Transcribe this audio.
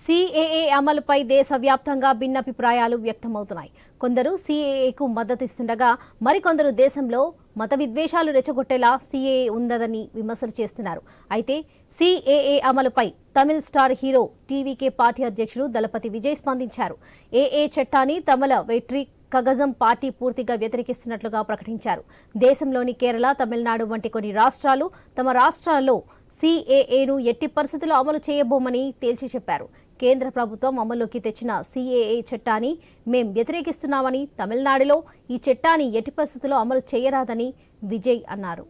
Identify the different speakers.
Speaker 1: CAA అమలుపై దేశవ్యాప్తంగా భిన్నాభిప్రాయాలు వ్యక్తమవుతున్నాయి. కొందరు సీఏఏకు మద్దతిస్తుండగా మరికొందరు దేశంలో మత విద్వేషాలు రెచ్చగొట్టేలా సీఏఏ ఉందని విమర్శలు చేస్తున్నారు. అయితే సీఏఏ అమలుపై తమిళ స్టార్ హీరో టీవీకే పార్టీ అధ్యక్షుడు దళపతి విజయ్ స్పందించారు. ఏఏ చట్టాన్ని తమిళ వెట్రి కగజం పార్టీ పూర్తిగా వ్యతిరేకిస్తున్నట్లుగా ప్రకటించారు. దేశంలోని కేరళ, తమిళనాడు వంటి కొన్ని రాష్ట్రాలు తమ రాష్ట్రాల్లో సీఏఏను ఎట్టి పరిస్థితుల్లో అమలు చేయబోమని తేల్చి చెప్పారు. కేంద్ర ప్రభుత్వం అమల్లోకి తెచ్చిన సీఏఏ చట్టాన్ని మేం వ్యతిరేకిస్తున్నామని, తమిళనాడులో ఈ చట్టాన్ని ఎట్టి పరిస్థితుల్లో అమలు చేయరాదని విజయ్ అన్నారు.